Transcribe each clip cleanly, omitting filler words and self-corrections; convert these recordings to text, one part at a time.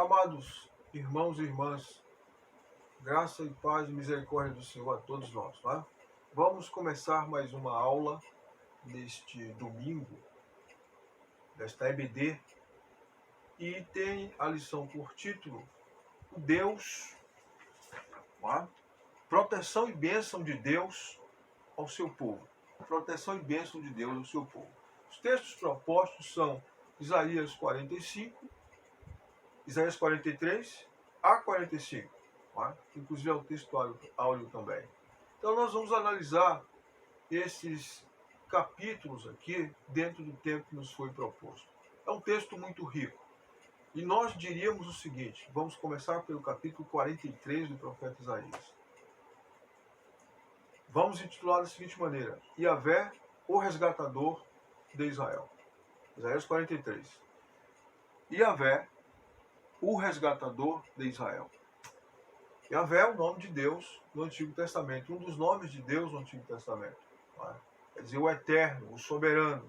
Amados irmãos e irmãs, graça e paz e misericórdia do Senhor a todos nós, tá? Vamos começar mais uma aula neste domingo, desta EBD, e tem a lição por título, Deus, tá? Proteção e bênção de Deus ao seu povo. Proteção e bênção de Deus ao seu povo. Os textos propostos são Isaías 45, Isaías 43 a 45. Tá? Inclusive é o texto áudio também. Então nós vamos analisar esses capítulos aqui dentro do tempo que nos foi proposto. É um texto muito rico. E nós diríamos o seguinte, vamos começar pelo capítulo 43 do profeta Isaías. Vamos intitular da seguinte maneira, Yahvé, o resgatador de Israel. Isaías 43. Yahvé, o resgatador de Israel. Yahvé é o nome de Deus no Antigo Testamento, um dos nomes de Deus no Antigo Testamento. Quer dizer, o Eterno, o Soberano.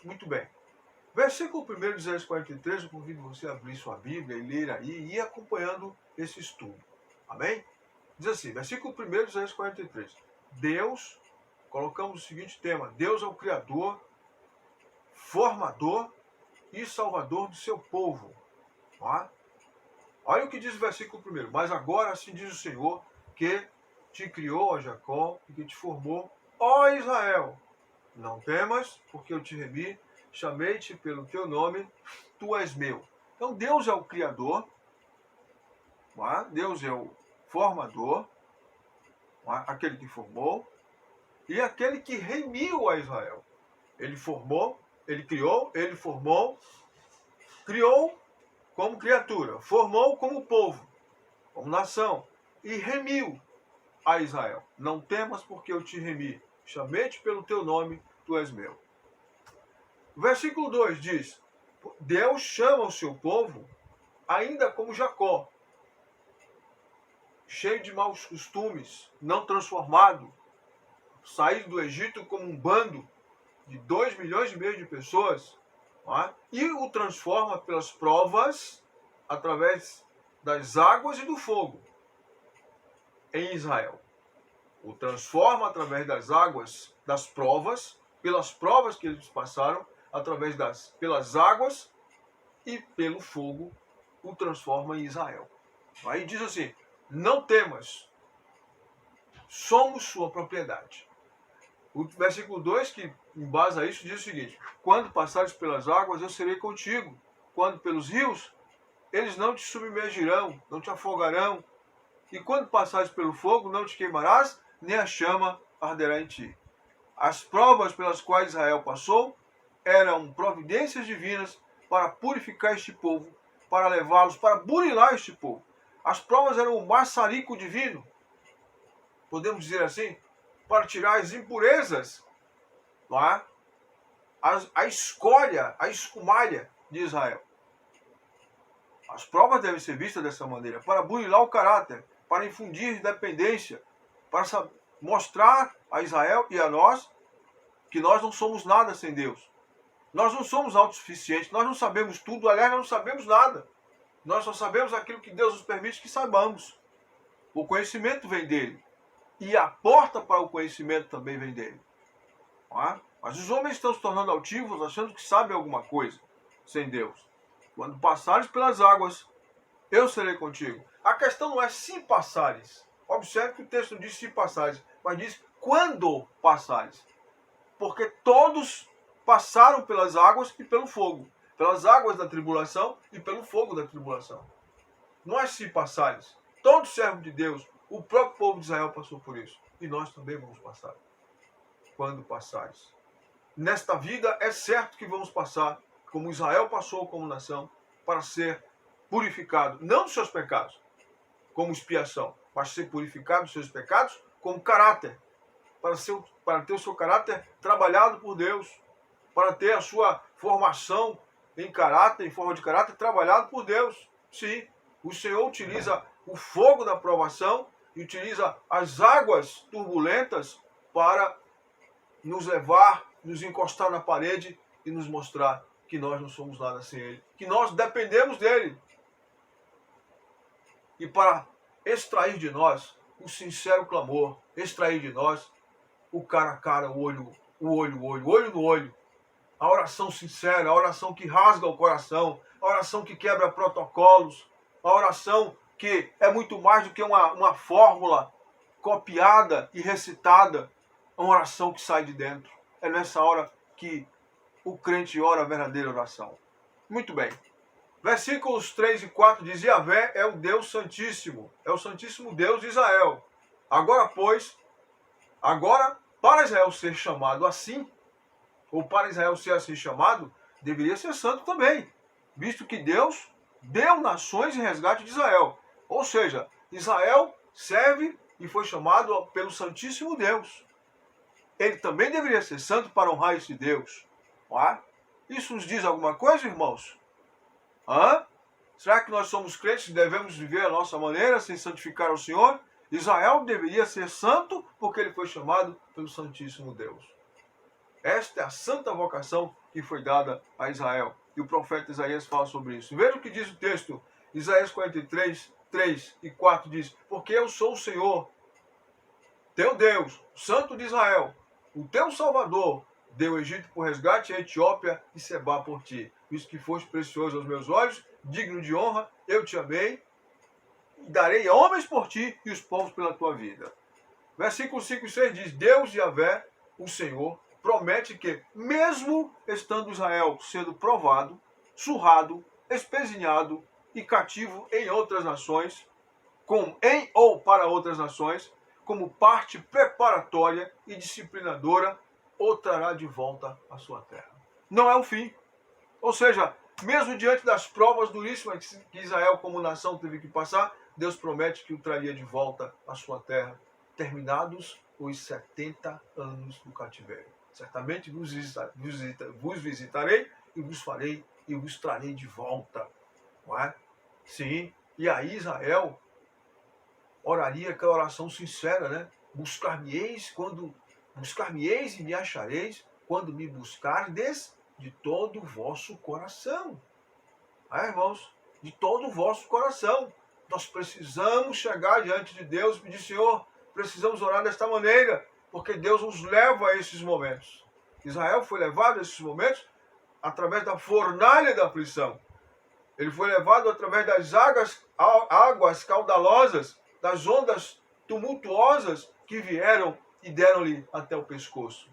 Muito bem. Versículo 1 de Isaías 43, eu convido você a abrir sua Bíblia e ler aí e ir acompanhando esse estudo. Amém? Diz assim, versículo 1 de Isaías 43. Deus, colocamos o seguinte tema, Deus é o Criador, formador e salvador do seu povo. Olha o que diz o versículo 1. Mas agora assim diz o Senhor, que te criou, ó Jacó, e que te formou, ó Israel. Não temas, porque eu te remi, chamei-te pelo teu nome, tu és meu. Então Deus é o Criador, Deus é o formador, aquele que formou, e aquele que remiu a Israel. Ele formou, ele criou, ele formou, criou como criatura, formou como povo, como nação, e remiu a Israel. Não temas, porque eu te remi. Chamei-te pelo teu nome, tu és meu. O versículo 2 diz, Deus chama o seu povo ainda como Jacó, cheio de maus costumes, não transformado, saído do Egito como um bando de 2,5 milhões de pessoas, e o transforma pelas provas, através das águas e do fogo, em Israel. O transforma através das águas, das provas, pelas provas que eles passaram, através pelas águas e pelo fogo, o transforma em Israel. Aí diz assim, não temas, somos sua propriedade. O versículo 2, que embasa isso, diz o seguinte, quando passares pelas águas, eu serei contigo. Quando pelos rios, eles não te submergirão, não te afogarão. E quando passares pelo fogo, não te queimarás, nem a chama arderá em ti. As provas pelas quais Israel passou eram providências divinas para purificar este povo, para levá-los, para burilar este povo. As provas eram o maçarico divino, podemos dizer assim, para tirar as impurezas, a escória, a escumalha de Israel. As provas devem ser vistas dessa maneira, para burilar o caráter, para infundir dependência, para mostrar a Israel e a nós que nós não somos nada sem Deus. Nós não somos autossuficientes, nós não sabemos tudo, aliás, nós não sabemos nada. Nós só sabemos aquilo que Deus nos permite que saibamos. O conhecimento vem dele. E a porta para o conhecimento também vem dele. Mas os homens estão se tornando altivos, achando que sabem alguma coisa sem Deus. Quando passares pelas águas, eu serei contigo. A questão não é se passares. Observe que o texto não diz se passares, mas diz quando passares. Porque todos passaram pelas águas e pelo fogo. Pelas águas da tribulação e pelo fogo da tribulação. Não é se passares. Todo servo de Deus, o próprio povo de Israel passou por isso. E nós também vamos passar. Quando passares. Nesta vida é certo que vamos passar, como Israel passou como nação, para ser purificado, não dos seus pecados, como expiação, mas ser purificado dos seus pecados como caráter, para ter o seu caráter trabalhado por Deus, para ter a sua formação em caráter, em forma de caráter, trabalhado por Deus. Sim, o Senhor utiliza o fogo da provação e utiliza as águas turbulentas para nos levar, nos encostar na parede e nos mostrar que nós não somos nada sem Ele, que nós dependemos dEle. e para extrair de nós o sincero clamor, extrair de nós o cara a cara, o olho no olho, a oração sincera, a oração que rasga o coração, a oração que quebra protocolos, a oração que é muito mais do que uma fórmula copiada e recitada, uma oração que sai de dentro. É nessa hora que o crente ora a verdadeira oração. Muito bem. Versículos 3 e 4 diz: Yahvé é o Deus Santíssimo, é o Santíssimo Deus de Israel. Agora, para Israel ser chamado assim, ou para Israel ser assim chamado, deveria ser santo também, visto que Deus deu nações em resgate de Israel. Ou seja, Israel serve e foi chamado pelo Santíssimo Deus. Ele também deveria ser santo para honrar esse Deus. Não é? Isso nos diz alguma coisa, irmãos? Será que nós somos crentes e devemos viver a nossa maneira sem santificar o Senhor? Israel deveria ser santo porque ele foi chamado pelo Santíssimo Deus. Esta é a santa vocação que foi dada a Israel. E o profeta Isaías fala sobre isso. Veja o que diz o texto. Isaías 43, 3 e 4 diz: Porque eu sou o Senhor, teu Deus, Santo de Israel, o teu Salvador. Deu o Egito por resgate, a Etiópia e Sebá por ti. Visto que foste precioso aos meus olhos, digno de honra, eu te amei, e darei homens por ti e os povos pela tua vida. Versículo 5 e 6 diz: Deus Yahvé, o Senhor, promete que, mesmo estando Israel sendo provado, surrado, espezinhado e cativo em outras nações, em ou para outras nações, como parte preparatória e disciplinadora, o trará de volta à sua terra. Não é o fim. Ou seja, mesmo diante das provas duríssimas que Israel como nação teve que passar, Deus promete que o traria de volta à sua terra, terminados os 70 anos do cativeiro. Certamente vos visitarei e vos farei e vos trarei de volta. Não é? Sim, e aí Israel oraria aquela oração sincera, né? Buscar-me-eis e me achareis quando me buscardes de todo o vosso coração. Irmãos, de todo o vosso coração. Nós precisamos chegar diante de Deus e pedir: Senhor, precisamos orar desta maneira, porque Deus nos leva a esses momentos. Israel foi levado a esses momentos através da fornalha da aflição. Ele foi levado através das águas caudalosas, das ondas tumultuosas que vieram e deram-lhe até o pescoço.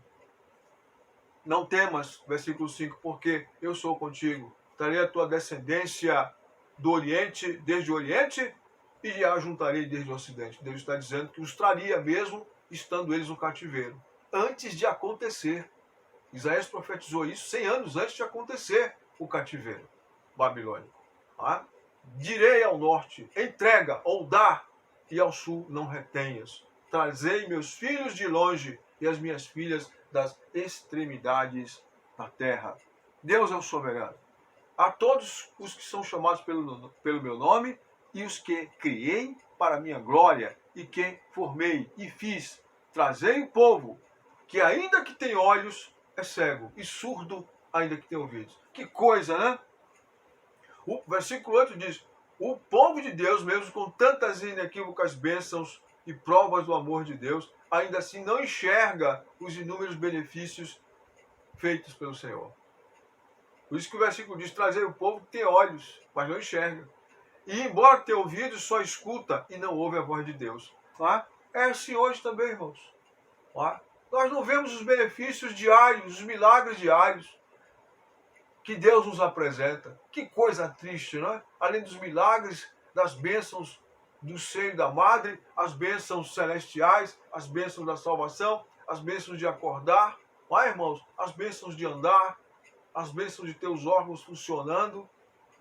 Não temas, versículo 5, porque eu sou contigo. Trarei a tua descendência do Oriente, desde o Oriente, e a juntarei desde o Ocidente. Deus está dizendo que os traria mesmo estando eles no cativeiro. Antes de acontecer. Isaías profetizou isso 100 anos antes de acontecer o cativeiro babilônico. Direi ao norte: entrega ou dá, e ao sul: não retenhas. Trazei meus filhos de longe e as minhas filhas das extremidades da terra. Deus é o soberano. A todos os que são chamados pelo meu nome e os que criei para a minha glória e que formei e fiz, trazei o povo que ainda que tem olhos é cego e surdo ainda que tem ouvidos. Que coisa, né? O versículo 8 diz: o povo de Deus, mesmo com tantas inequívocas bênçãos e provas do amor de Deus, ainda assim não enxerga os inúmeros benefícios feitos pelo Senhor. Por isso que o versículo diz: trazer o povo que tem olhos, mas não enxerga. E embora tenha ouvidos, só escuta e não ouve a voz de Deus. É assim hoje também, irmãos. Nós não vemos os benefícios diários, os milagres diários que Deus nos apresenta. Que coisa triste, não é? Além dos milagres, das bênçãos do seio da madre, as bênçãos celestiais, as bênçãos da salvação, as bênçãos de acordar, irmãos? As bênçãos de andar, as bênçãos de ter os órgãos funcionando.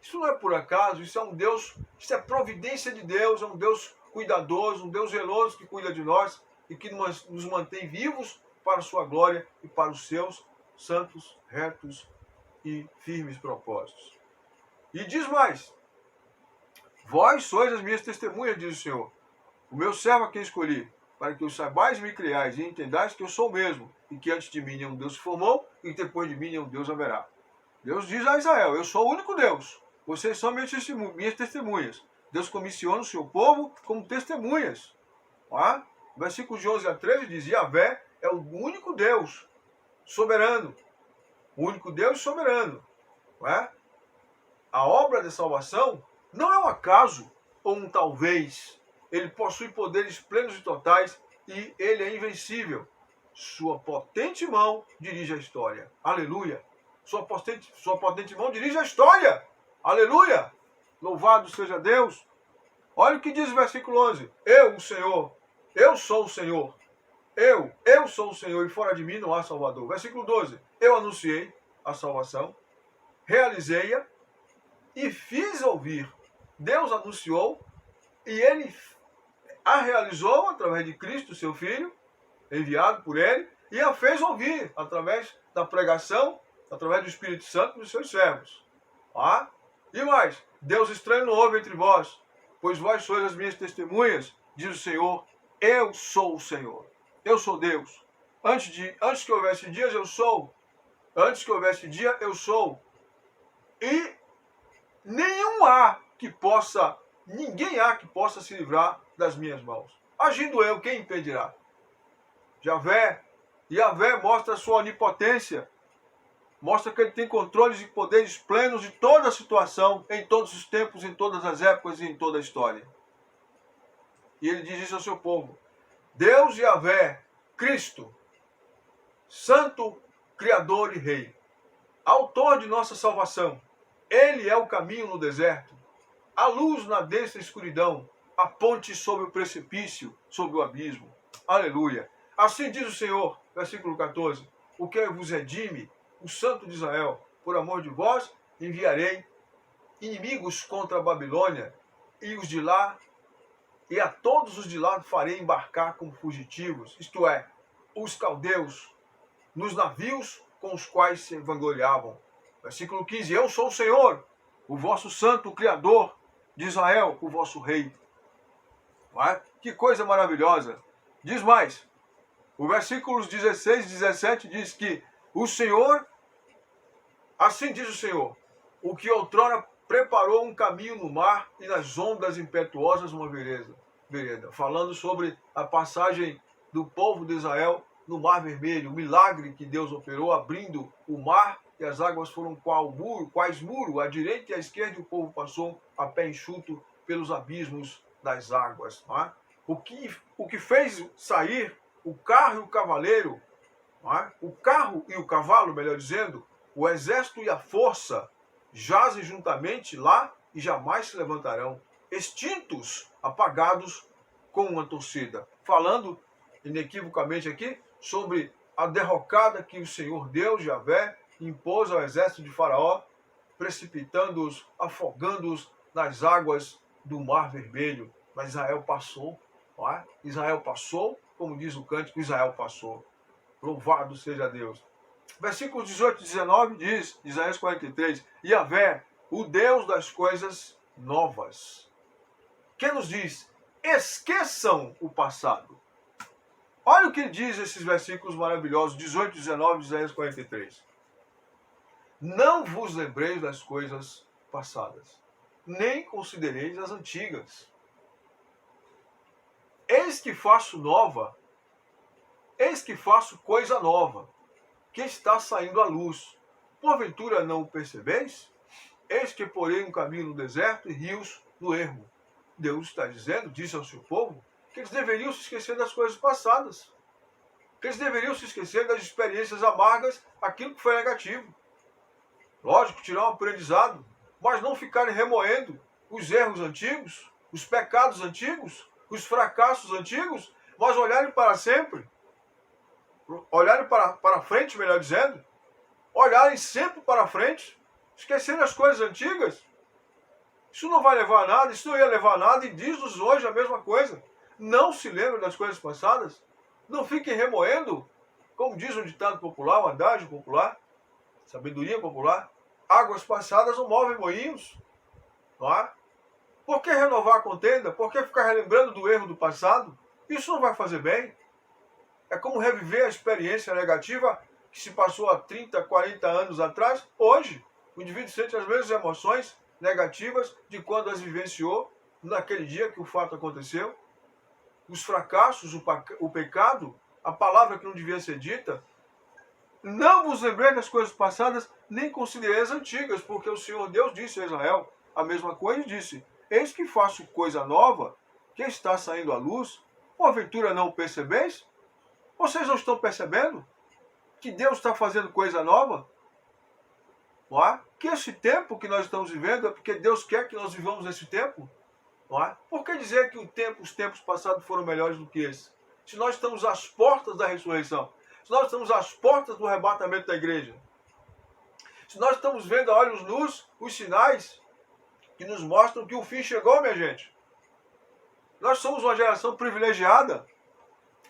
Isso não é por acaso, isso é um Deus, isso é providência de Deus, é um Deus cuidadoso, um Deus zeloso que cuida de nós e que nos mantém vivos para a sua glória e para os seus santos, retos e firmes propósitos. E diz mais: vós sois as minhas testemunhas, diz o Senhor, o meu servo a quem escolhi, para que os saibais e me criais e entendais que eu sou o mesmo, e que antes de mim nenhum Deus se formou, e depois de mim nenhum Deus haverá. Deus diz a Israel: eu sou o único Deus, vocês são minhas testemunhas. Deus comissiona o seu povo como testemunhas. Não é? Versículos de 11 a 13 diz: Yahvé é o único Deus soberano. O único Deus soberano. Não é? A obra de salvação não é um acaso ou um talvez. Ele possui poderes plenos e totais e ele é invencível. Sua potente mão dirige a história. Aleluia. Sua potente mão dirige a história. Aleluia. Louvado seja Deus. Olha o que diz o versículo 11. Eu, o Senhor, eu sou o Senhor. Eu sou o Senhor e fora de mim não há Salvador. Versículo 12. Eu anunciei a salvação, realizei-a e fiz ouvir. Deus anunciou e ele a realizou através de Cristo, seu Filho, enviado por ele, e a fez ouvir através da pregação, através do Espírito Santo dos seus servos. Ah? E mais, Deus estranho não houve entre vós, pois vós sois as minhas testemunhas, diz o Senhor, eu sou o Senhor, eu sou Deus. Antes que houvesse dias, eu sou. Antes que houvesse dia, eu sou. E ninguém há que possa se livrar das minhas mãos. Agindo eu, quem impedirá? Yahvé mostra a sua onipotência, mostra que ele tem controles e poderes plenos de toda a situação, em todos os tempos, em todas as épocas e em toda a história. E ele diz isso ao seu povo. Deus Yahvé, Cristo, Santo, Criador e Rei, Autor de nossa salvação. Ele é o caminho no deserto, a luz na densa escuridão, a ponte sobre o precipício, sobre o abismo. Aleluia. Assim diz o Senhor, versículo 14, o que vos redime, o Santo de Israel, por amor de vós, enviarei inimigos contra a Babilônia, e os de lá, e a todos os de lá farei embarcar como fugitivos, isto é, os caldeus, nos navios com os quais se vangloriavam. Versículo 15, eu sou o Senhor, o vosso santo, o Criador de Israel, o vosso rei. Que coisa maravilhosa. Diz mais, o versículos 16 e 17 diz que o Senhor, assim diz o Senhor, o que outrora preparou um caminho no mar e nas ondas impetuosas uma vereda. Falando sobre a passagem do povo de Israel no Mar Vermelho, o milagre que Deus operou, abrindo o mar e as águas foram quais muro, à direita e à esquerda, e o povo passou a pé enxuto pelos abismos das águas. Não é? O que fez sair o carro e o cavaleiro, não é? O carro e o cavalo, melhor dizendo, o exército e a força jazem juntamente lá e jamais se levantarão, extintos, apagados com uma torcida. Falando inequivocamente aqui sobre a derrocada que o Senhor Deus, Yahvé, impôs ao exército de Faraó, precipitando-os, afogando-os nas águas do Mar Vermelho. Mas Israel passou, não é? Israel passou, como diz o cântico, Israel passou. Louvado seja Deus. Versículos 18 e 19 diz, Isaías 43, Yahvé, o Deus das coisas novas. Que nos diz, esqueçam o passado. Olha o que diz esses versículos maravilhosos, 18 e 19 de Isaías 43. Não vos lembreis das coisas passadas, nem considereis as antigas. Eis que faço coisa nova, que está saindo à luz. Porventura não o percebeis? Eis que porei um caminho no deserto e rios no ermo. Deus está dizendo, disse ao seu povo, que eles deveriam se esquecer das coisas passadas. Que eles deveriam se esquecer das experiências amargas, aquilo que foi negativo. Lógico, tirar um aprendizado, mas não ficarem remoendo os erros antigos, os pecados antigos, os fracassos antigos, mas olharem para sempre. Olharem para frente, melhor dizendo. Olharem sempre para frente. Esquecerem as coisas antigas. Isso não vai levar a nada, isso não ia levar a nada, e diz-nos hoje a mesma coisa. Não se lembrem das coisas passadas. Não fiquem remoendo, como diz um ditado popular, um adágio popular, sabedoria popular. Águas passadas não movem moinhos. Não é? Por que renovar a contenda? Por que ficar relembrando do erro do passado? Isso não vai fazer bem. É como reviver a experiência negativa que se passou há 30, 40 anos atrás. Hoje, o indivíduo sente as mesmas emoções negativas de quando as vivenciou naquele dia que o fato aconteceu, os fracassos, o pecado, a palavra que não devia ser dita. Não vos lembrei das coisas passadas, nem considerei as antigas, porque o Senhor Deus disse a Israel a mesma coisa e disse: eis que faço coisa nova, que está saindo à luz, porventura não o percebeis? Vocês não estão percebendo que Deus está fazendo coisa nova? Não é? Que esse tempo que nós estamos vivendo é porque Deus quer que nós vivamos esse tempo? Não é? Por que dizer que os tempos passados foram melhores do que esse? Se nós estamos às portas da ressurreição, se nós estamos às portas do arrebatamento da igreja, se nós estamos vendo a olhos nus os sinais que nos mostram que o fim chegou, minha gente. Nós somos uma geração privilegiada.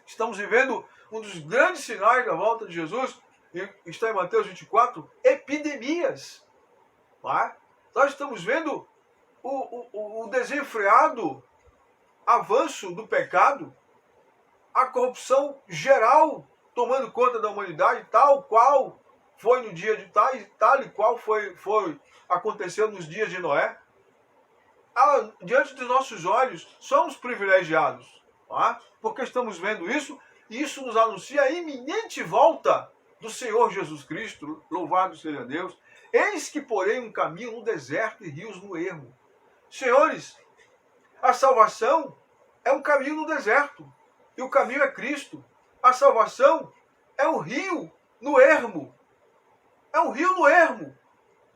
Estamos vivendo um dos grandes sinais da volta de Jesus, está em Mateus 24, epidemias. Não é? Nós estamos vendo o desenfreado avanço do pecado, a corrupção geral tomando conta da humanidade, tal qual foi no dia de tal e qual foi aconteceu nos dias de Noé. Diante dos nossos olhos, somos privilegiados, tá? Porque estamos vendo isso, e isso nos anuncia a iminente volta do Senhor Jesus Cristo, louvado seja Deus. Eis que porém um caminho no deserto e rios no ermo. Senhores, a salvação é um caminho no deserto, e o caminho é Cristo. A salvação é um rio no ermo. É um rio no ermo.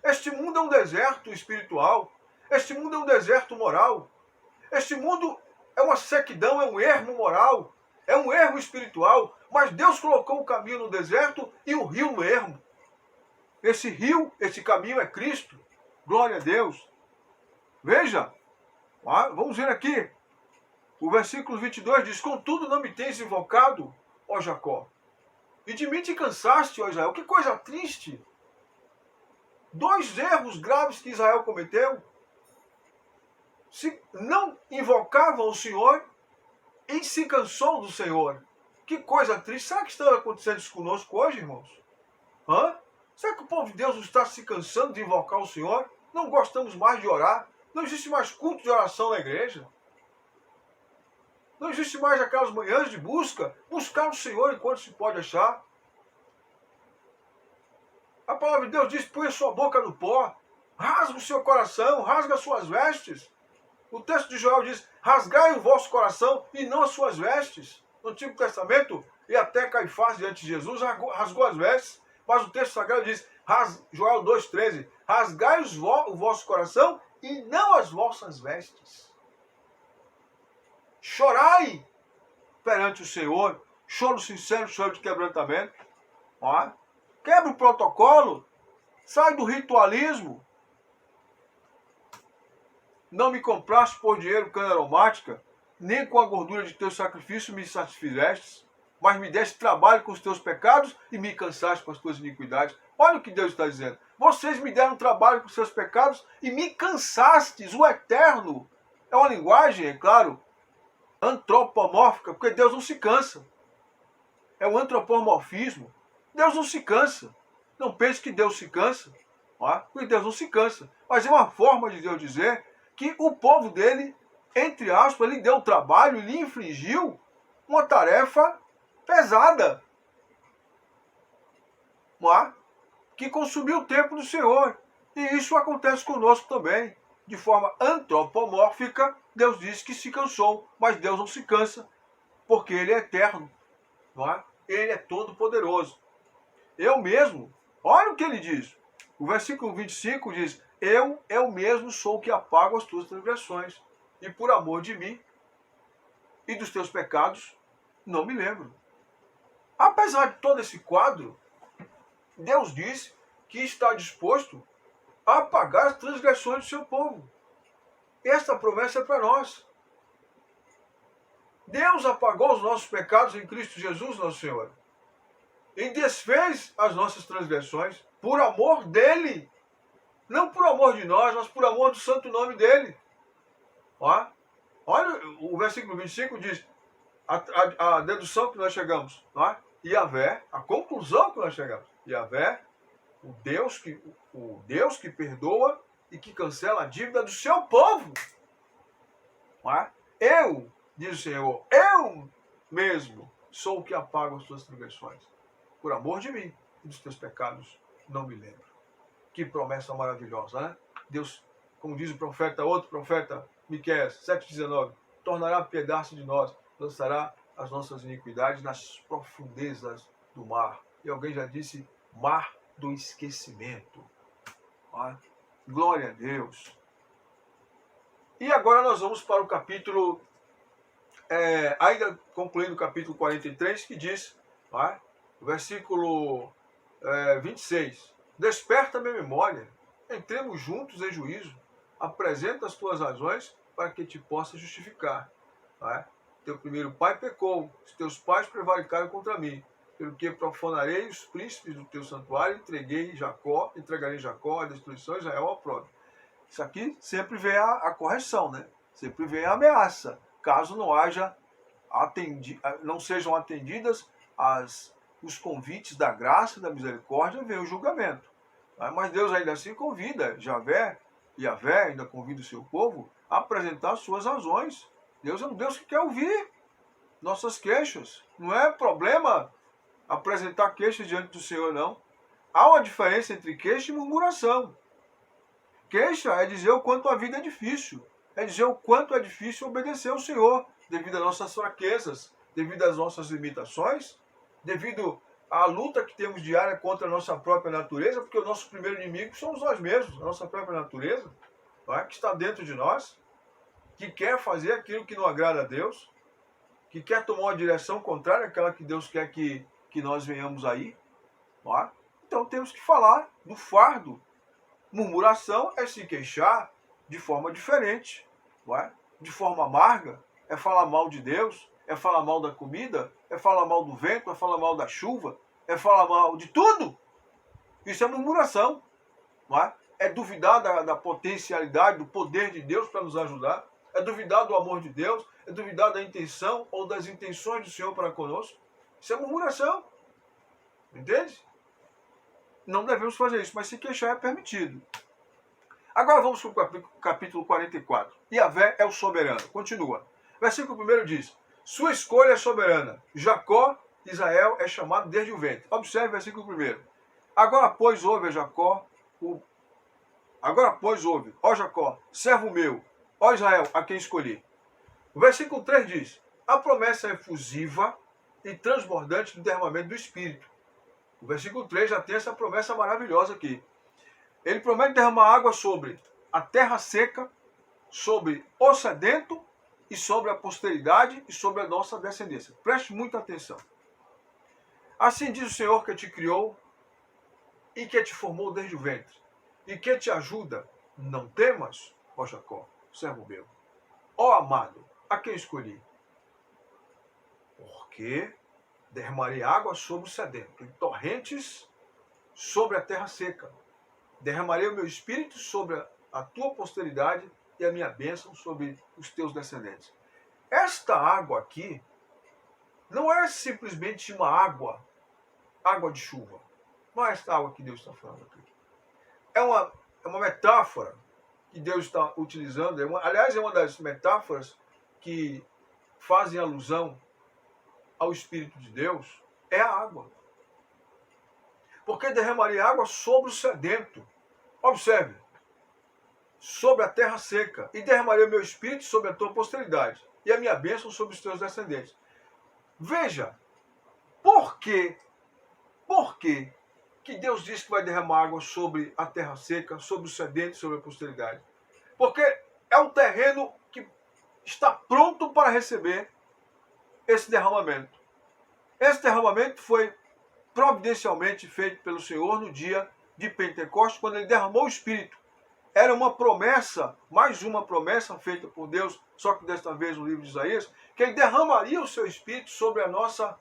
Este mundo é um deserto espiritual. Este mundo é um deserto moral. Este mundo é uma sequidão, é um ermo moral. É um ermo espiritual. Mas Deus colocou o caminho no deserto e o rio no ermo. Esse rio, esse caminho é Cristo. Glória a Deus. Veja, vamos ver aqui. O versículo 22 diz: contudo não me tens invocado, ó Jacó, e de mim te cansaste, ó Israel. Que coisa triste. 2 erros graves que Israel cometeu. Se não invocavam o Senhor e se cansou do Senhor. Que coisa triste. Será que está acontecendo isso conosco hoje, irmãos? Será que o povo de Deus não está se cansando de invocar o Senhor? Não gostamos mais de orar? Não existe mais culto de oração na igreja? Não existe mais aquelas manhãs de buscar o Senhor enquanto se pode achar? A palavra de Deus diz: põe a sua boca no pó, rasga o seu coração, rasga as suas vestes. O texto de Joel diz: rasgai o vosso coração e não as suas vestes. No Antigo Testamento, e até Caifás diante de Jesus rasgou as vestes, mas o texto sagrado diz, Joel 2,13, rasgai o vosso coração e não as vossas vestes. Chorai perante o Senhor, choro sincero, choro de quebrantamento. Quebra o protocolo, sai do ritualismo. Não me compraste por dinheiro cana aromática, nem com a gordura de teu sacrifício me satisfizestes, mas me deste trabalho com os teus pecados e me cansaste com as tuas iniquidades. Olha o que Deus está dizendo. Vocês me deram trabalho com os seus pecados e me cansastes. O eterno é uma linguagem, é claro, antropomórfica, porque Deus não se cansa. É o antropomorfismo. Deus não se cansa. Não pense que Deus se cansa, porque Deus não se cansa. Mas é uma forma de Deus dizer que o povo dele, entre aspas, ele deu trabalho, lhe infligiu uma tarefa pesada, que consumiu o tempo do Senhor. E isso acontece conosco também. De forma antropomórfica, Deus diz que se cansou, mas Deus não se cansa, porque Ele é eterno, Ele é todo-poderoso. Eu mesmo, olha o que ele diz. O versículo 25 diz: eu mesmo sou o que apago as tuas transgressões, e por amor de mim e dos teus pecados, não me lembro. Apesar de todo esse quadro, Deus diz que está disposto a apagar as transgressões do seu povo. Esta promessa é para nós. Deus apagou os nossos pecados em Cristo Jesus, nosso Senhor, e desfez as nossas transgressões por amor dele. Não por amor de nós, mas por amor do santo nome dele. Olha, o versículo 25 diz a dedução que nós chegamos. Yahvé, a conclusão que nós chegamos. Yahvé, o Deus que perdoa e que cancela a dívida do seu povo. Não é? Eu, diz o Senhor, eu mesmo sou o que apago as tuas transgressões. Por amor de mim e dos teus pecados, não me lembro. Que promessa maravilhosa, né? Deus, como diz o profeta, outro profeta, Miqueias 7,19, tornará pedaço de nós, lançará as nossas iniquidades nas profundezas do mar. E alguém já disse, mar do esquecimento. Ah, glória a Deus. E agora nós vamos para o capítulo, ainda concluindo o capítulo 43, que diz, versículo 26, desperta minha memória, entremos juntos em juízo, apresenta as tuas razões para que te possa justificar. Teu primeiro pai pecou, os teus pais prevaricaram contra mim, pelo que profanarei os príncipes do teu santuário, entregarei Jacó à destruição, Israel ao próprio. Isso aqui sempre vem a correção, né? Sempre vem a ameaça, caso não sejam atendidas os convites da graça e da misericórdia, vem o julgamento. Mas Deus ainda assim convida, Yahvé ainda convida o seu povo a apresentar suas razões. Deus é um Deus que quer ouvir nossas queixas. Não é problema apresentar queixas diante do Senhor, não. Há uma diferença entre queixa e murmuração. Queixa é dizer o quanto a vida é difícil. É dizer o quanto é difícil obedecer ao Senhor, devido às nossas fraquezas, devido às nossas limitações, devido à luta que temos diária contra a nossa própria natureza, porque o nosso primeiro inimigo somos nós mesmos, a nossa própria natureza, que está dentro de nós, que quer fazer aquilo que não agrada a Deus, que quer tomar uma direção contrária àquela que Deus quer que nós venhamos aí. Então temos que falar do fardo. Murmuração é se queixar de forma diferente, de forma amarga, é falar mal de Deus, é falar mal da comida, é falar mal do vento, é falar mal da chuva, é falar mal de tudo. Isso é murmuração. É duvidar da potencialidade, do poder de Deus para nos ajudar, é duvidar do amor de Deus, é duvidar da intenção ou das intenções do Senhor para conosco. Isso é murmuração. Entende? Não devemos fazer isso, mas se queixar é permitido. Agora vamos para o capítulo 44. Yahvé é o soberano. Continua. Versículo 1 diz, sua escolha é soberana. Jacó, Israel, é chamado desde o ventre. Observe o versículo 1. Agora, pois, ouve, ó Jacó, servo meu, ó Israel, a quem escolhi. O versículo 3 diz, a promessa é efusiva e transbordante do derramamento do Espírito. O versículo 3 já tem essa promessa maravilhosa aqui. Ele promete derramar água sobre a terra seca, sobre o sedento e sobre a posteridade e sobre a nossa descendência. Preste muita atenção. Assim diz o Senhor que te criou e que te formou desde o ventre e que te ajuda. Não temas, ó Jacó, servo meu. Ó amado, a quem escolhi? Porque derramarei água sobre o sedento e torrentes sobre a terra seca. Derramarei o meu espírito sobre a tua posteridade e a minha bênção sobre os teus descendentes. Esta água aqui não é simplesmente uma água de chuva. Não é esta água que Deus está falando aqui. É uma metáfora que Deus está utilizando. Aliás, é uma das metáforas que fazem alusão ao Espírito de Deus, é a água. Porque derramarei água sobre o sedento. Observe. Sobre a terra seca. E derramarei o meu Espírito sobre a tua posteridade. E a minha bênção sobre os teus descendentes. Veja. Por que que Deus diz que vai derramar água sobre a terra seca, sobre o sedento e sobre a posteridade? Porque é um terreno que está pronto para receber esse derramamento. Esse derramamento foi providencialmente feito pelo Senhor no dia de Pentecostes, quando ele derramou o Espírito. Era uma promessa, mais uma promessa feita por Deus, só que desta vez no livro de Isaías, que ele derramaria o seu Espírito sobre a nossa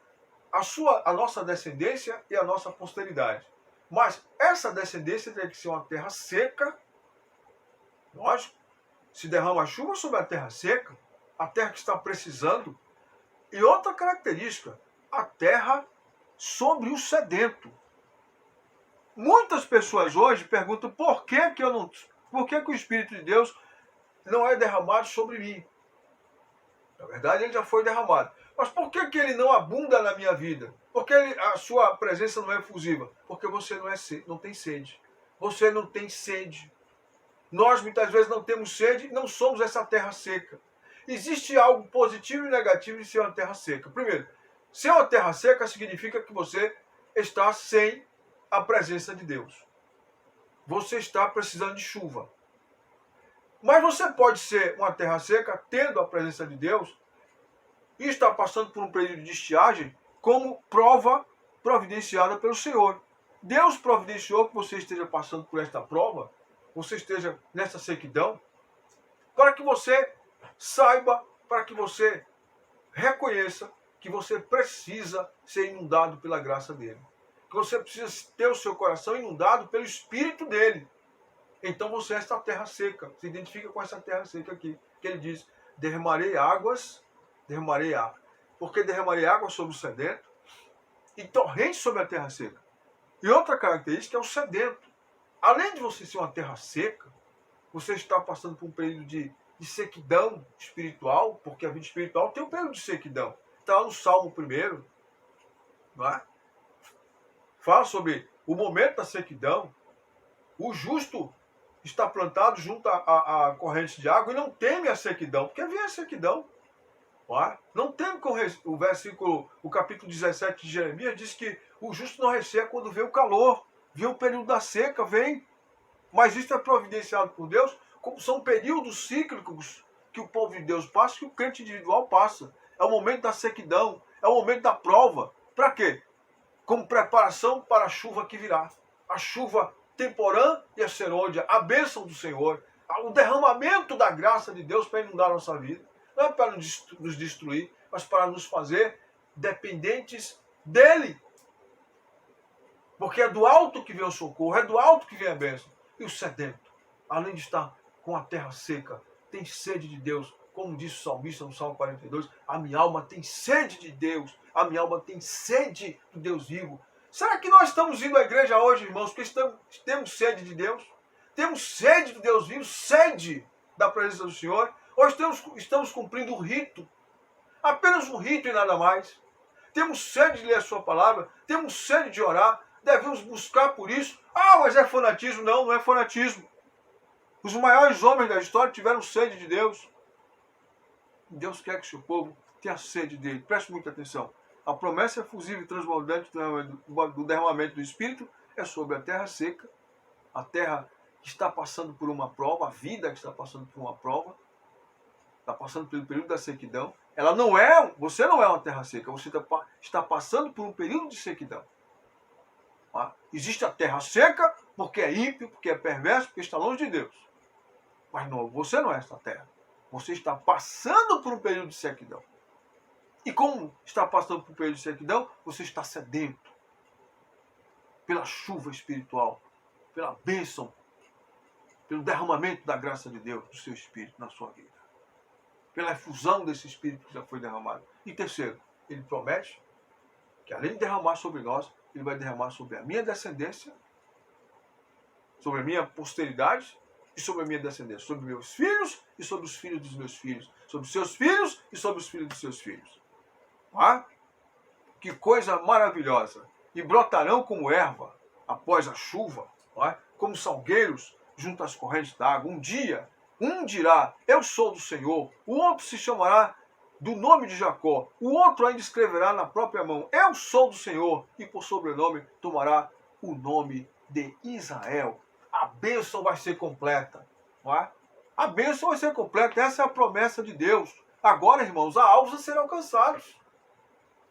descendência e a nossa posteridade. Mas essa descendência tem que ser uma terra seca. Lógico, se derrama a chuva sobre a terra seca, a terra que está precisando. E outra característica, a terra sobre o sedento. Muitas pessoas hoje perguntam por que o Espírito de Deus não é derramado sobre mim? Na verdade, ele já foi derramado. Mas por que, que ele não abunda na minha vida? Porque a sua presença não é efusiva? Porque você não tem sede. Você não tem sede. Nós, muitas vezes, não temos sede, não somos essa terra seca. Existe algo positivo e negativo em ser uma terra seca. Primeiro, ser uma terra seca significa que você está sem a presença de Deus. Você está precisando de chuva. Mas você pode ser uma terra seca, tendo a presença de Deus, e estar passando por um período de estiagem como prova providenciada pelo Senhor. Deus providenciou que você esteja passando por esta prova, você esteja nessa sequidão, para que você saiba, para que você reconheça que você precisa ser inundado pela graça dele. Que você precisa ter o seu coração inundado pelo Espírito dele. Então você é esta terra seca. Se identifica com essa terra seca aqui. Que ele diz, derramarei águas, derramarei água. Porque derramarei água sobre o sedento e torrente sobre a terra seca. E outra característica é o sedento. Além de você ser uma terra seca, você está passando por um período de sequidão espiritual, porque a vida espiritual tem um período de sequidão. Está lá no Salmo 1, não é? Fala sobre o momento da sequidão. O justo está plantado junto a corrente de água e não teme a sequidão, porque vem a sequidão. Não teme o versículo, o capítulo 17 de Jeremias diz que o justo não receia quando vê o calor, vê o período da seca, vem. Mas isso é providenciado por Deus, como são períodos cíclicos que o povo de Deus passa, que o crente individual passa. É o momento da sequidão, é o momento da prova. Para quê? Como preparação para a chuva que virá. A chuva temporã e a serôdia, a bênção do Senhor, o derramamento da graça de Deus para inundar a nossa vida. Não é para nos destruir, mas para nos fazer dependentes dele. Porque é do alto que vem o socorro, é do alto que vem a bênção. E o sedento, além de estar com a terra seca, tem sede de Deus. Como disse o salmista no Salmo 42, a minha alma tem sede de Deus, a minha alma tem sede do Deus vivo. Será que nós estamos indo à igreja hoje, irmãos, porque temos sede de Deus? Temos sede do Deus vivo, sede da presença do Senhor? Ou estamos cumprindo um rito? Apenas um rito e nada mais. Temos sede de ler a sua palavra, temos sede de orar, devemos buscar por isso. Ah, mas é fanatismo. Não, não é fanatismo. Os maiores homens da história tiveram sede de Deus. Deus quer que o seu povo tenha sede dele. Preste muita atenção. A promessa efusiva e transbordante do derramamento do Espírito é sobre a terra seca, a terra que está passando por uma prova, a vida que está passando por uma prova, está passando pelo período da sequidão. Você não é uma terra seca, você está passando por um período de sequidão. Existe a terra seca porque é ímpio, porque é perverso, porque está longe de Deus. Mas não, você não é essa terra. Você está passando por um período de sequidão. E como está passando por um período de sequidão, você está sedento pela chuva espiritual, pela bênção, pelo derramamento da graça de Deus, do seu Espírito na sua vida. Pela efusão desse Espírito que já foi derramado. E terceiro, ele promete que além de derramar sobre nós, ele vai derramar sobre a minha descendência, sobre a minha posteridade e sobre a minha descendência, sobre meus filhos e sobre os filhos dos meus filhos, sobre os seus filhos e sobre os filhos dos seus filhos. Que coisa maravilhosa! E brotarão como erva após a chuva, como salgueiros junto às correntes d'água. Um dia, um dirá, eu sou do Senhor, o outro se chamará do nome de Jacó, o outro ainda escreverá na própria mão, eu sou do Senhor, e por sobrenome tomará o nome de Israel. A bênção vai ser completa. A bênção vai ser completa, essa é a promessa de Deus. Agora, irmãos, há alvos a serem alcançados.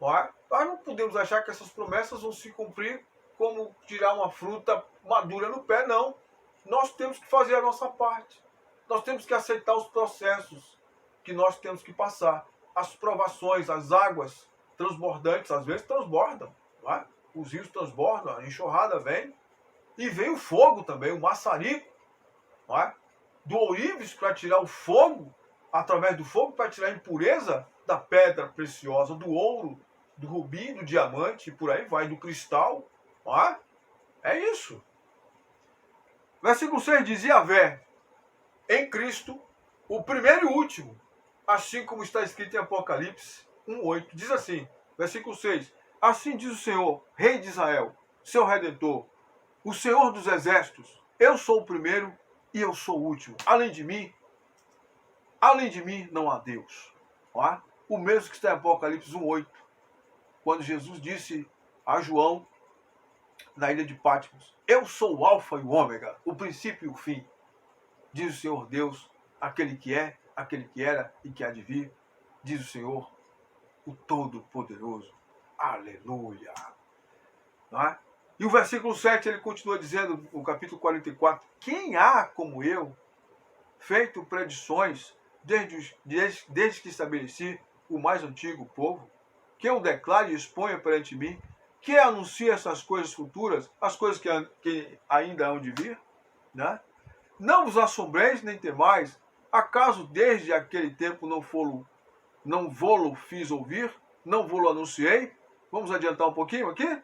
Nós não podemos achar que essas promessas vão se cumprir como tirar uma fruta madura no pé, não. Nós temos que fazer a nossa parte. Nós temos que aceitar os processos que nós temos que passar. As provações, as águas transbordantes, às vezes transbordam. Os rios transbordam, a enxurrada vem. E vem o fogo também, o maçarico. Do ourives para tirar o fogo, através do fogo para tirar a impureza da pedra preciosa, do ouro, do rubi, do diamante, e por aí vai, do cristal. É isso. Versículo 6 diz, Yahvé, em Cristo, o primeiro e o último, assim como está escrito em Apocalipse 1:8. Diz assim, versículo 6. Assim diz o Senhor, Rei de Israel, seu Redentor, o Senhor dos Exércitos, eu sou o primeiro e eu sou o último. Além de mim não há Deus. O mesmo que está em Apocalipse 1:8, quando Jesus disse a João, na ilha de Patmos, eu sou o Alfa e o Ômega, o princípio e o fim, diz o Senhor Deus, aquele que é, aquele que era e que há de vir, diz o Senhor, o Todo-Poderoso. Aleluia! Não é? E o versículo 7, ele continua dizendo, no capítulo 44, quem há como eu, feito predições desde que estabeleci o mais antigo povo, que eu declare e exponha perante mim, que anuncie essas coisas futuras, as coisas que ainda hão de vir, né? Não vos assombreis nem temais, acaso desde aquele tempo não vou-lo fiz ouvir, não vou-lo anunciei? Vamos adiantar um pouquinho aqui?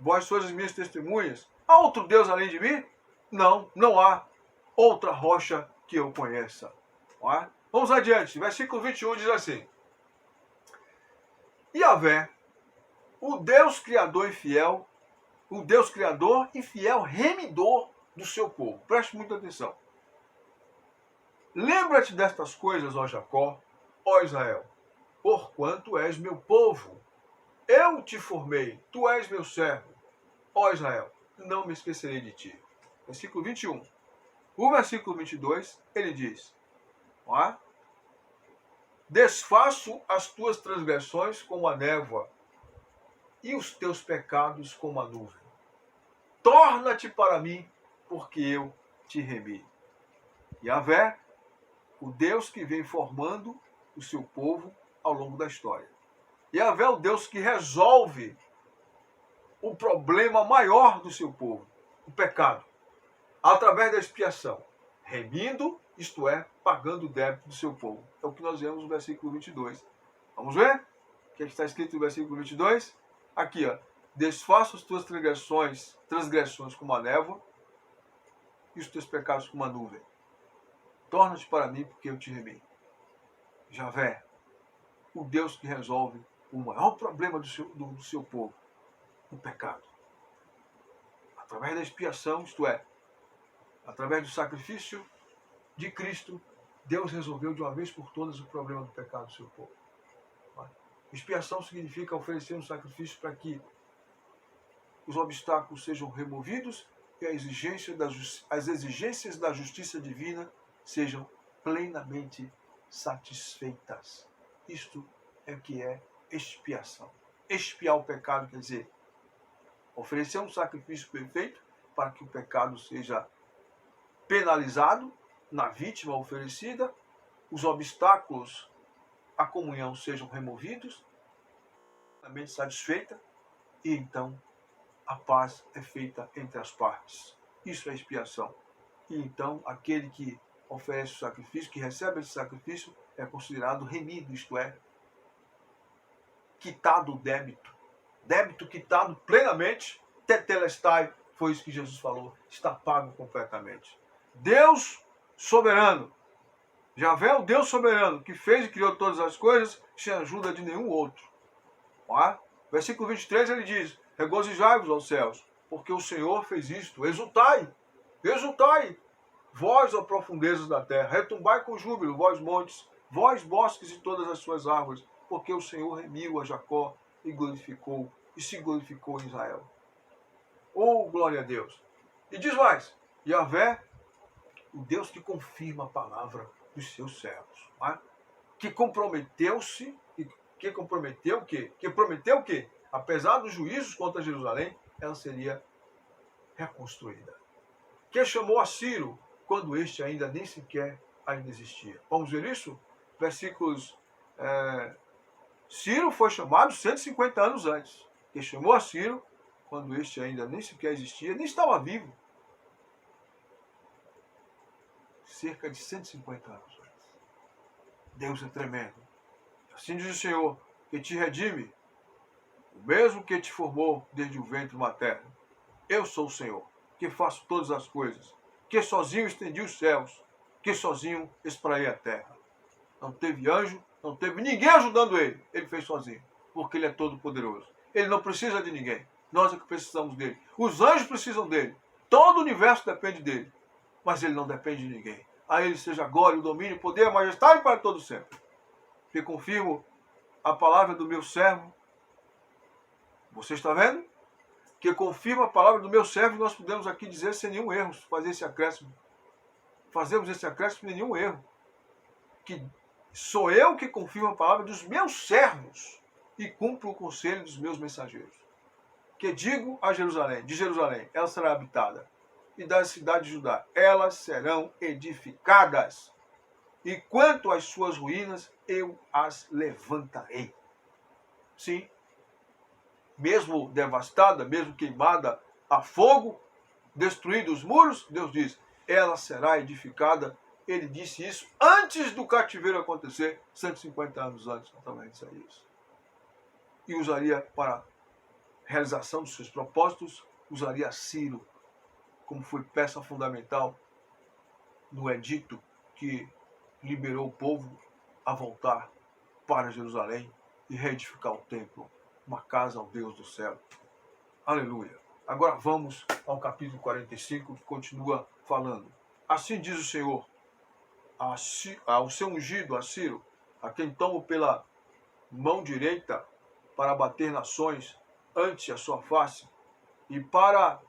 Vós sois as minhas testemunhas. Há outro Deus além de mim? Não, não há outra rocha que eu conheça. Não é? Vamos adiante. Versículo 21 diz assim. Yahvé, o Deus Criador e fiel remidor do seu povo. Preste muita atenção. Lembra-te destas coisas, ó Jacó, ó Israel, porquanto és meu povo. Eu te formei, tu és meu servo. Ó Israel, não me esquecerei de ti. Versículo 21. O versículo 22, ele diz, desfaço as tuas transgressões como a névoa e os teus pecados como a nuvem. Torna-te para mim, porque eu te remi. Yahvé, o Deus que vem formando o seu povo ao longo da história. Yahvé é o Deus que resolve o problema maior do seu povo, o pecado, através da expiação, remindo, isto é, pagando o débito do seu povo. É o que nós vemos no versículo 22. Vamos ver? O que está escrito no versículo 22? Aqui, desfaça as tuas transgressões como a névoa e os teus pecados como a nuvem. Torna-te para mim, porque eu te remi. Yahvé, o Deus que resolve o maior problema do seu povo, o pecado. Através da expiação, isto é, através do sacrifício de Cristo, Deus resolveu de uma vez por todas o problema do pecado do seu povo. Expiação significa oferecer um sacrifício para que os obstáculos sejam removidos e as exigências da justiça divina sejam plenamente satisfeitas. Isto é o que é expiação. Expiar o pecado quer dizer oferecer um sacrifício perfeito para que o pecado seja penalizado na vítima oferecida, os obstáculos à comunhão sejam removidos, a mente satisfeita, e então a paz é feita entre as partes. Isso é expiação. E então aquele que oferece o sacrifício, que recebe esse sacrifício, é considerado remido, isto é, quitado o débito. Débito quitado plenamente, tetelestai, foi isso que Jesus falou, está pago completamente. Deus soberano, Yahvé é o Deus soberano, que fez e criou todas as coisas, sem ajuda de nenhum outro. Versículo 23 ele diz, regozijai-vos aos céus, porque o Senhor fez isto, exultai, exultai, vós, ó profundezas da terra, retumbai com júbilo, vós montes, vós bosques e todas as suas árvores, porque o Senhor remiu a Jacó e glorificou, e se glorificou em Israel. Oh, glória a Deus! E diz mais, Yahvé, o Deus que confirma a palavra dos seus servos, que comprometeu-se, que comprometeu o quê? Que prometeu o quê? Apesar dos juízos contra Jerusalém, ela seria reconstruída. Que chamou a Ciro, quando este ainda nem sequer ainda existia. Vamos ver isso? Versículos... Ciro foi chamado 150 anos antes. Que chamou a Ciro, quando este ainda nem sequer existia, nem estava vivo. Cerca de 150 anos antes. Deus é tremendo. Assim diz o Senhor, que te redime, o mesmo que te formou desde o ventre materno. Eu sou o Senhor, que faço todas as coisas, que sozinho estendi os céus, que sozinho espraiei a terra. não teve anjo, não teve ninguém ajudando ele. Ele fez sozinho, porque ele é todo poderoso. Ele não precisa de ninguém. Nós é que precisamos dele. Os anjos precisam dele. Todo o universo depende dele. Mas ele não depende de ninguém. A ele seja a glória, o domínio, o poder, a majestade para todo sempre. Que confirmo a palavra do meu servo. Você está vendo? Que confirma a palavra do meu servo, e nós podemos aqui dizer sem nenhum erro, fazer esse acréscimo. Fazemos esse acréscimo sem nenhum erro. Que sou eu que confirmo a palavra dos meus servos e cumpro o conselho dos meus mensageiros. Que digo a Jerusalém, de Jerusalém, ela será habitada, e das cidades de Judá, elas serão edificadas. E quanto às suas ruínas, eu as levantarei. Sim, mesmo devastada, mesmo queimada a fogo, destruídos os muros, Deus diz, ela será edificada. Ele disse isso antes do cativeiro acontecer, 150 anos antes, através de Isaías. E usaria para a realização dos seus propósitos, usaria Ciro, como foi peça fundamental no edito que liberou o povo a voltar para Jerusalém e reedificar o templo, uma casa ao Deus do céu. Aleluia. Agora vamos ao capítulo 45, que continua falando. Assim diz o Senhor, ao seu ungido, a Ciro, a quem tomo pela mão direita para bater nações ante a sua face, e para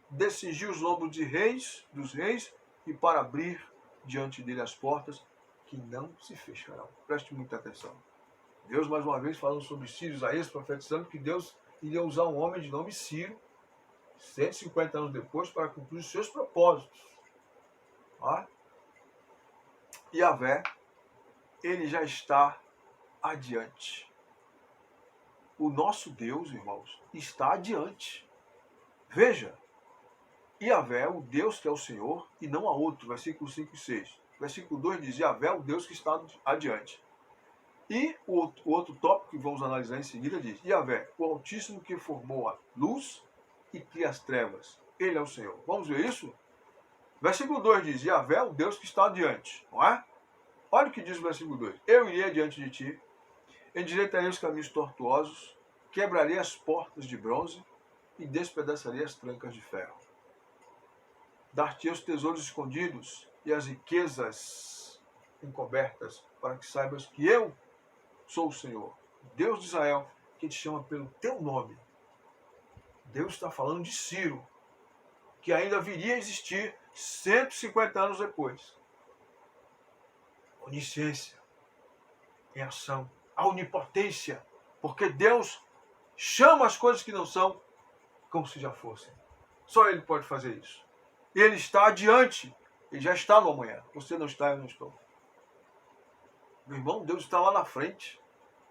descingir os lombos dos reis, e para abrir diante dele as portas, que não se fecharão. Preste muita atenção. Deus, mais uma vez, falando sobre Ciro, Isaías, profetizando que Deus iria usar um homem de nome Ciro, 150 anos depois, para cumprir os seus propósitos. Yahvé, ele já está adiante. O nosso Deus, irmãos, está adiante. Veja, Yahvé é o Deus que é o Senhor e não há outro. Versículo 5 e 6. Versículo 2 diz, Yahvé é o Deus que está adiante. E o outro tópico que vamos analisar em seguida diz, Yahvé, o Altíssimo que formou a luz e cria as trevas. Ele é o Senhor. Vamos ver isso? Versículo 2 diz, Yahvé é o Deus que está adiante. Não é? Olha o que diz o versículo 2. Eu irei adiante de ti, endireitarei os caminhos tortuosos, quebrarei as portas de bronze e despedaçarei as trancas de ferro. Dar-te os tesouros escondidos e as riquezas encobertas, para que saibas que eu sou o Senhor, Deus de Israel, que te chama pelo teu nome. Deus está falando de Ciro, que ainda viria a existir 150 anos depois. Onisciência em ação, a onipotência, porque Deus chama as coisas que não são como se já fossem. Só Ele pode fazer isso. Ele está adiante, Ele já está no amanhã. Você não está, eu não estou. Meu irmão, Deus está lá na frente.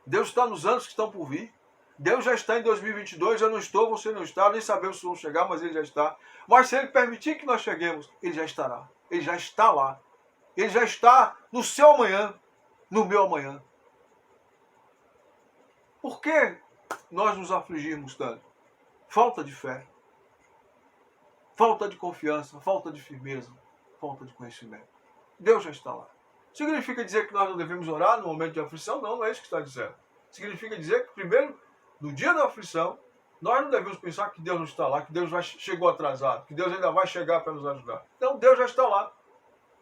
Deus está nos anos que estão por vir. Deus já está em 2022, eu não estou, você não está, nem sabemos se vão chegar, mas Ele já está. Mas se Ele permitir que nós cheguemos, Ele já estará. Ele já está lá. Ele já está no seu amanhã, no meu amanhã. Por que nós nos afligirmos tanto? Falta de fé. Falta de confiança, falta de firmeza, falta de conhecimento. Deus já está lá. Significa dizer que nós não devemos orar no momento de aflição? Não, não é isso que está dizendo. Significa dizer que, primeiro, no dia da aflição, nós não devemos pensar que Deus não está lá, que Deus chegou atrasado, que Deus ainda vai chegar para nos ajudar. Não, Deus já está lá.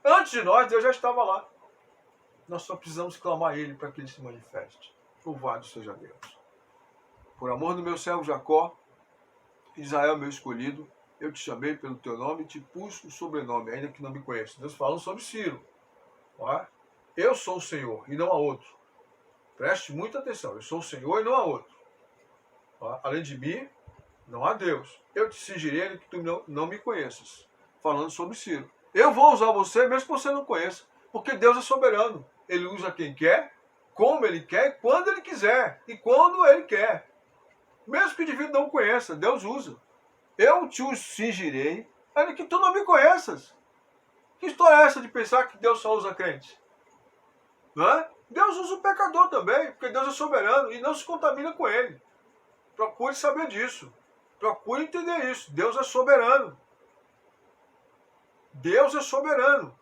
Antes de nós, Deus já estava lá. Nós só precisamos clamar a Ele para que Ele se manifeste. Louvado seja Deus. Por amor do meu servo Jacó, Israel meu escolhido, eu te chamei pelo teu nome e te pus o sobrenome, ainda que não me conheça. Deus falando sobre Ciro. Eu sou o Senhor e não há outro. Preste muita atenção. Eu sou o Senhor e não há outro. Além de mim, não há Deus. Eu te cingirei ainda que tu não me conheças. Falando sobre Ciro. Eu vou usar você mesmo que você não conheça. Porque Deus é soberano. Ele usa quem quer, como Ele quer, quando Ele quiser. E quando Ele quer. Mesmo que o indivíduo não conheça, Deus usa. Eu te cingirei ainda que tu não me conheças. Que história é essa de pensar que Deus só usa crente? Não é? Deus usa o pecador também, porque Deus é soberano e não se contamina com ele. Procure saber disso. Procure entender isso. Deus é soberano. Deus é soberano.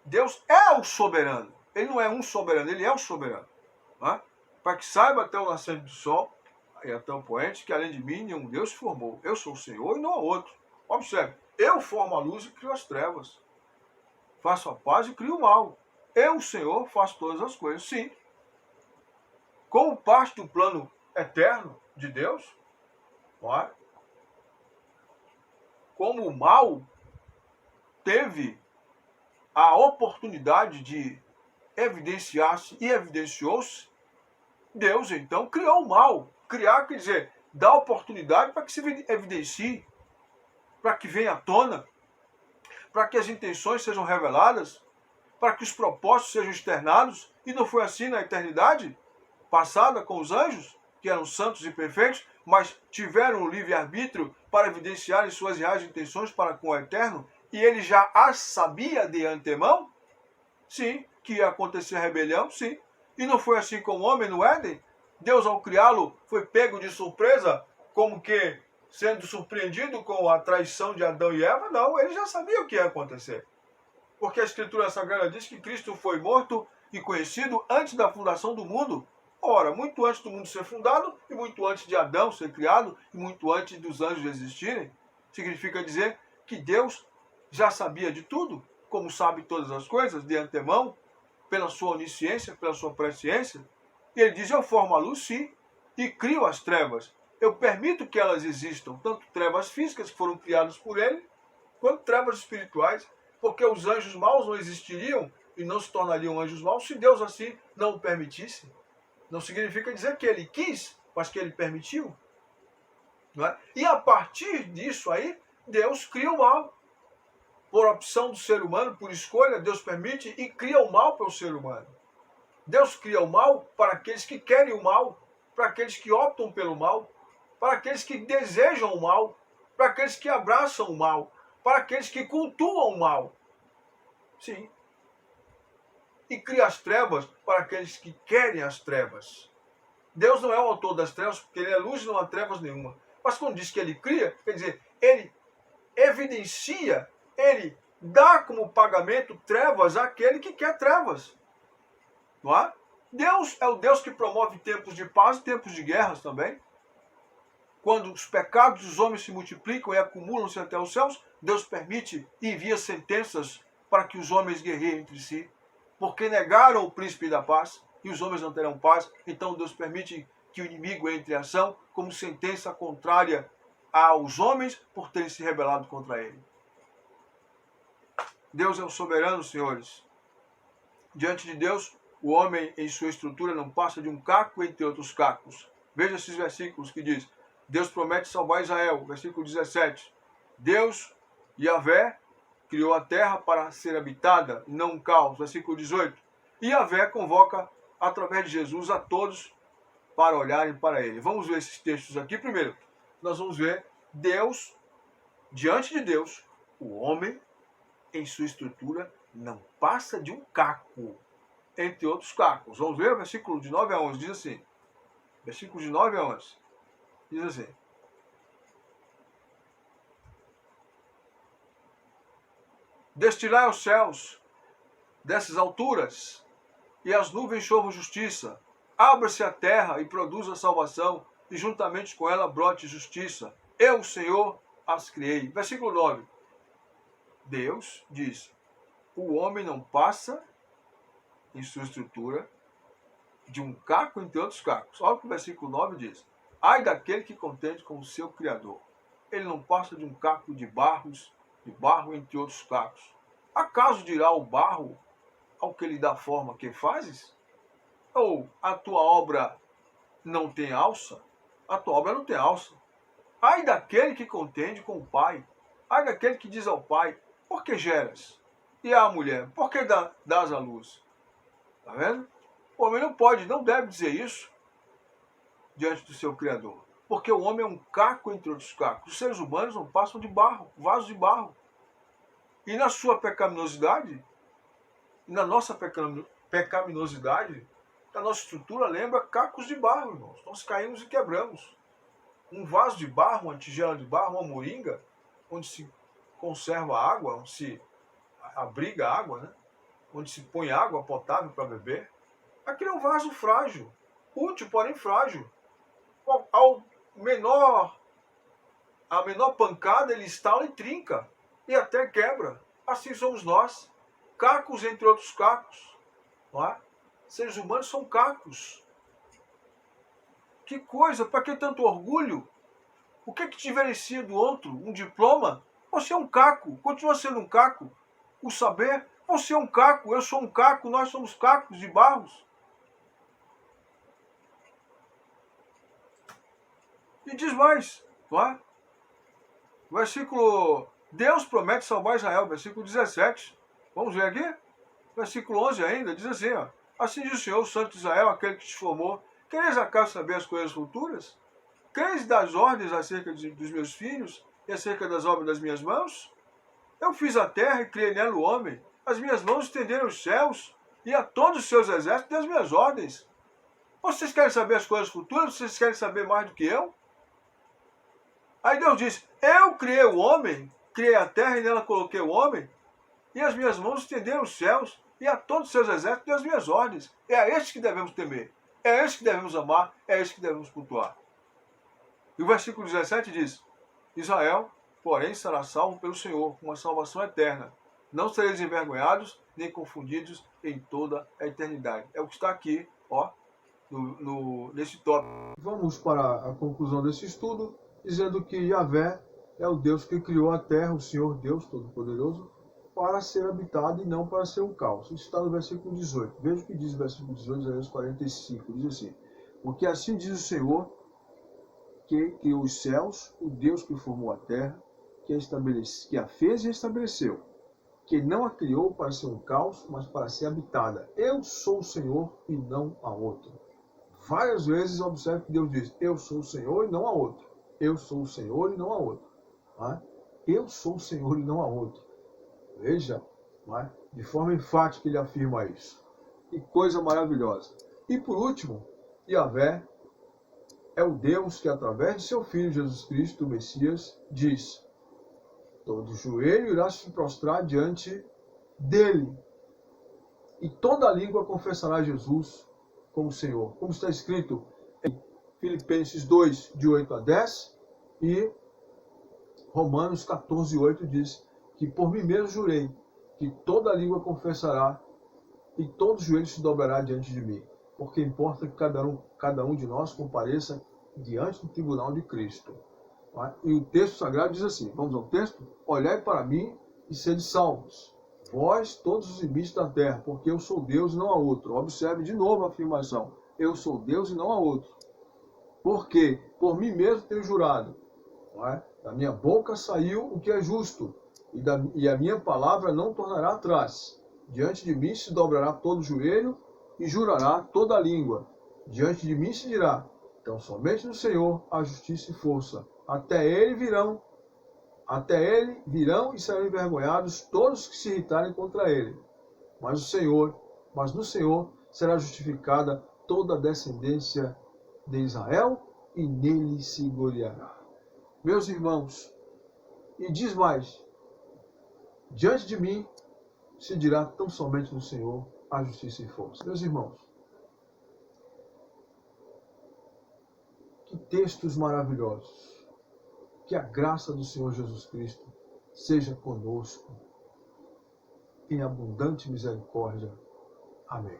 Deus é o soberano. Ele não é um soberano, ele é o soberano. Né? Para que saiba até o nascimento do sol e até o poente que além de mim nenhum Deus formou. Eu sou o Senhor e não há outro. Observe, eu formo a luz e crio as trevas. Faço a paz e crio o mal. Eu, o Senhor, faço todas as coisas. Sim. Como parte do plano eterno de Deus, não é? Como o mal teve a oportunidade de evidenciar-se e evidenciou-se, Deus então criou o mal. Criar quer dizer dar oportunidade para que se evidencie, para que venha à tona, para que as intenções sejam reveladas, para que os propósitos sejam externados. E não foi assim na eternidade passada com os anjos, que eram santos e perfeitos, mas tiveram o livre-arbítrio para evidenciarem suas reais intenções para com o eterno, e ele já as sabia de antemão? Sim. Que ia acontecer a rebelião? Sim. E não foi assim com o homem no Éden? Deus, ao criá-lo, foi pego de surpresa, como que sendo surpreendido com a traição de Adão e Eva? Não, ele já sabia o que ia acontecer. Porque a Escritura Sagrada diz que Cristo foi morto e conhecido antes da fundação do mundo. Ora, muito antes do mundo ser fundado, e muito antes de Adão ser criado, e muito antes dos anjos existirem. Significa dizer que Deus já sabia de tudo, como sabe todas as coisas, de antemão, pela sua onisciência, pela sua presciência. E ele diz, eu formo a luz, sim, e crio as trevas. Eu permito que elas existam, tanto trevas físicas que foram criadas por ele, quanto trevas espirituais, porque os anjos maus não existiriam e não se tornariam anjos maus se Deus assim não o permitisse. Não significa dizer que ele quis, mas que ele permitiu. Não é? E a partir disso aí, Deus cria o mal. Por opção do ser humano, por escolha, Deus permite e cria o mal para o ser humano. Deus cria o mal para aqueles que querem o mal, para aqueles que optam pelo mal, para aqueles que desejam o mal, para aqueles que abraçam o mal, para aqueles que cultuam o mal. Sim. E cria as trevas para aqueles que querem as trevas. Deus não é o autor das trevas, porque ele é luz e não há trevas nenhuma. Mas quando diz que ele cria, quer dizer, ele evidencia, ele dá como pagamento trevas àquele que quer trevas. Não é? Deus é o Deus que promove tempos de paz e tempos de guerras também. Quando os pecados dos homens se multiplicam e acumulam-se até os céus, Deus permite e envia sentenças para que os homens guerreiem entre si. Porque negaram o príncipe da paz e os homens não terão paz, então Deus permite que o inimigo entre em ação como sentença contrária aos homens por terem se rebelado contra ele. Deus é o soberano, senhores. Diante de Deus, o homem em sua estrutura não passa de um caco entre outros cacos. Veja esses versículos que diz: Deus promete salvar Israel, versículo 17. Deus, Yahvé, criou a terra para ser habitada, não um caos, versículo 18. E Yahvé convoca, através de Jesus, a todos para olharem para ele. Vamos ver esses textos aqui. Primeiro, nós vamos ver Deus, diante de Deus, o homem, em sua estrutura, não passa de um caco, entre outros cacos. Vamos ver o versículo de 9 a 11, diz assim. Versículo de 9 a 11. Diz assim: Destilai aos céus dessas alturas, e as nuvens chovam justiça. Abra-se a terra e produza salvação, e juntamente com ela brote justiça. Eu, o Senhor, as criei. Versículo 9. Deus diz: o homem não passa, em sua estrutura, de um caco entre outros cacos. Olha o que o versículo 9 diz: ai daquele que contende com o seu Criador. Ele não passa de um caco de barro entre outros cacos. Acaso dirá o barro ao que lhe dá forma que fazes? Ou a tua obra não tem alça? A tua obra não tem alça. Ai daquele que contende com o pai. Ai daquele que diz ao pai: por que geras? E à mulher: por que dás à luz? Está vendo? O homem não pode, não deve dizer isso diante do seu Criador. Porque o homem é um caco entre outros cacos. Os seres humanos não passam de barro, vasos de barro. E na sua pecaminosidade, na nossa pecaminosidade, a nossa estrutura lembra cacos de barro, irmãos. Nós caímos e quebramos. Um vaso de barro, uma tigela de barro, uma moringa, onde se conserva a água, onde se abriga a água, né? onde se põe água potável para beber. Aquilo é um vaso frágil, útil, porém frágil. A menor pancada ele estala e trinca, e até quebra. Assim somos nós, cacos entre outros cacos. Não é? Seres humanos são cacos. Que coisa, para que tanto orgulho? O que te diferencia do outro? Um diploma? Você é um caco, continua sendo um caco. O saber, você é um caco, eu sou um caco, nós somos cacos de barros. E diz mais, não é? Versículo, Deus promete salvar Israel, versículo 17. Vamos ver aqui? Versículo 11 ainda, diz assim, ó. Assim diz o Senhor, o Santo de Israel, aquele que te formou. Quereis acaso saber as coisas futuras? Creis das ordens acerca dos meus filhos e acerca das obras das minhas mãos? Eu fiz a terra e criei nela o homem. As minhas mãos estenderam os céus e a todos os seus exércitos das minhas ordens. Vocês querem saber as coisas futuras? Vocês querem saber mais do que eu? Aí Deus diz, eu criei o homem, criei a terra e nela coloquei o homem, e as minhas mãos estenderam os céus e a todos os seus exércitos das minhas ordens. É a este que devemos temer, é a este que devemos amar, é a este que devemos cultuar. E o versículo 17 diz, Israel, porém, será salvo pelo Senhor, com uma salvação eterna. Não sereis envergonhados, nem confundidos em toda a eternidade. É o que está aqui, ó, nesse tópico. Vamos para a conclusão desse estudo, dizendo que Yahvé é o Deus que criou a terra, o Senhor Deus Todo-Poderoso, para ser habitado e não para ser um caos. Isso está no versículo 18. Veja o que diz o versículo 18, Isaías 45. Diz assim, porque assim diz o Senhor, que criou os céus, o Deus que formou a terra, que a fez e estabeleceu, que não a criou para ser um caos, mas para ser habitada. Eu sou o Senhor e não há outro. Várias vezes observe que Deus diz, eu sou o Senhor e não há outro. Eu sou o Senhor e não há outro. Eu sou o Senhor e não há outro. Veja, de forma enfática ele afirma isso. Que coisa maravilhosa. E por último, Yahvé é o Deus que, através de seu Filho Jesus Cristo, o Messias, diz, todo joelho irá se prostrar diante dele, e toda língua confessará Jesus como Senhor. Como está escrito em Filipenses 2, de 8 a 10, e Romanos 14, 8 diz que por mim mesmo jurei que toda língua confessará e todo joelho se dobrará diante de mim. Porque importa que cada um de nós compareça diante do tribunal de Cristo. E o texto sagrado diz assim, vamos ao texto? Olhai para mim e sede salvos, vós todos os limites da terra, porque eu sou Deus e não há outro. Observe de novo a afirmação, eu sou Deus e não há outro. Porque por mim mesmo tenho jurado, da minha boca saiu o que é justo, e a minha palavra não tornará atrás. Diante de mim se dobrará todo joelho e jurará toda língua. Diante de mim se dirá, então somente no Senhor há justiça e força. Até ele virão e serão envergonhados todos que se irritarem contra ele. Mas no Senhor será justificada toda a descendência de Israel e nele se gloriará. Meus irmãos, e diz mais, diante de mim se dirá tão somente no Senhor a justiça e força. Meus irmãos, que textos maravilhosos. Que a graça do Senhor Jesus Cristo seja conosco em abundante misericórdia. Amém.